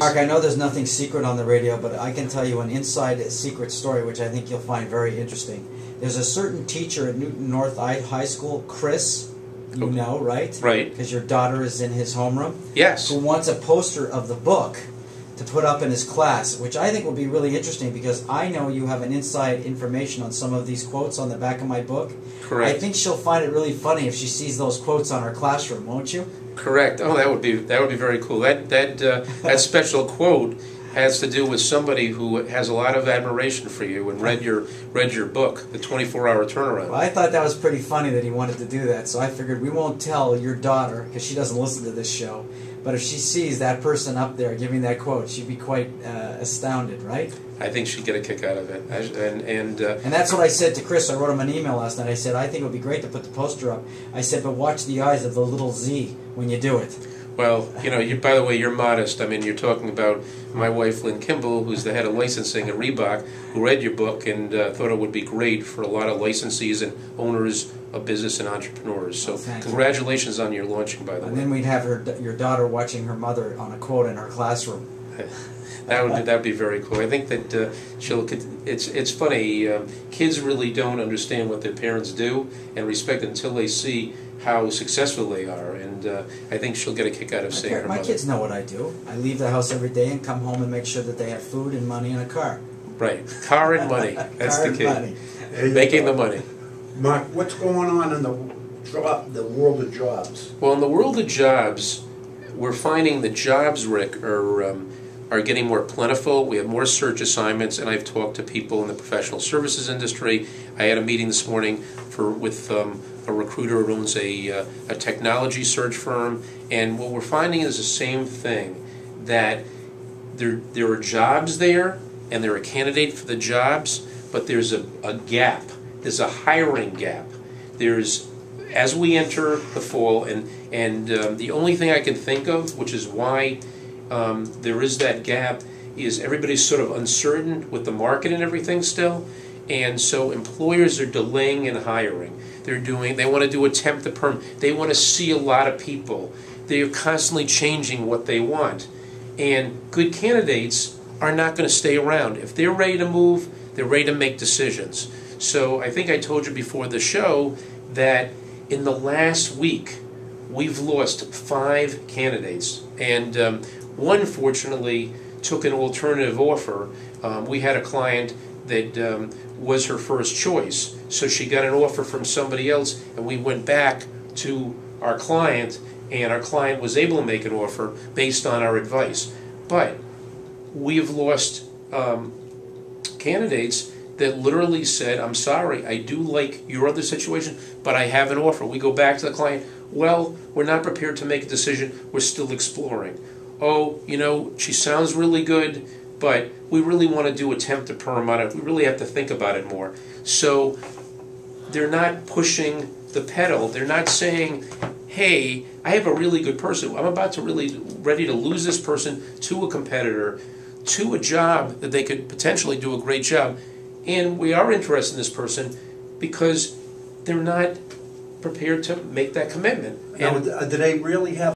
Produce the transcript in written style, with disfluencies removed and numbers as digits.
Mark, I know there's nothing secret on the radio, but I can tell you an inside secret story, which I think you'll find very interesting. There's a certain teacher at Newton North High School, Chris, you know, right? Right. Because your daughter is in his homeroom. Yes. Who wants a poster of the book to put up in his class, which I think will be really interesting because I know you have an inside information on some of these quotes on the back of my book. Correct. I think she'll find it really funny if she sees those quotes on her classroom, won't you? Correct. Oh, that would be very cool. That special quote has to do with somebody who has a lot of admiration for you and read your book, The 24-Hour Turnaround. Well, I thought that was pretty funny that he wanted to do that, so I figured we won't tell your daughter, because she doesn't listen to this show, but if she sees that person up there giving that quote, she'd be quite astounded, right? I think she'd get a kick out of it. And that's what I said to Chris. I wrote him an email last night. I said, I think it would be great to put the poster up. I said, but watch the eyes of the little Z when you do it. Well, you know, by the way, you're modest. I mean, you're talking about my wife, Lynn Kimball, who's the head of licensing at Reebok, who read your book and thought it would be great for a lot of licensees and owners of business and entrepreneurs. So congratulations on your launching, by the way. And then we'd have your daughter watching her mother on a quote in her classroom. That would be very cool. I think that it's funny. Kids really don't understand what their parents do and respect until they see how successful they are, and I think she'll get a kick out of seeing her mother. My kids know what I do. I leave the house every day and come home and make sure that they have food and money and a car. Right, car and money. That's car the key. Money. Making the money. Mark, what's going on in the world of jobs? Well, in the world of jobs, we're finding that jobs, Rick, are getting more plentiful. We have more search assignments, and I've talked to people in the professional services industry. I had a meeting this morning with a recruiter who owns a technology search firm, and what we're finding is the same thing, that there are jobs there, and there are candidates for the jobs, but there's a gap. There's a hiring gap. As we enter the fall, and the only thing I can think of, which is why there is that gap, is everybody's sort of uncertain with the market and everything still, and so employers are delaying in hiring. They want to do a temp to perm. They want to see a lot of people. They are constantly changing what they want, and good candidates are not going to stay around. If they're ready to move, they're ready to make decisions. So I think I told you before the show that in the last week we've lost 5 candidates, and one fortunately took an alternative offer. We had a client that was her first choice, so she got an offer from somebody else, and we went back to our client, and our client was able to make an offer based on our advice. But we've lost candidates that literally said, I'm sorry, I do like your other situation, but I have an offer. We go back to the client, well, we're not prepared to make a decision, we're still exploring. Oh, you know, she sounds really good, but we really want to do a temp to perm on it. We really have to think about it more. So they're not pushing the pedal. They're not saying, hey, I have a really good person. I'm about to ready to lose this person to a competitor, to a job that they could potentially do a great job. And we are interested in this person because they're not prepared to make that commitment. Now, do they really have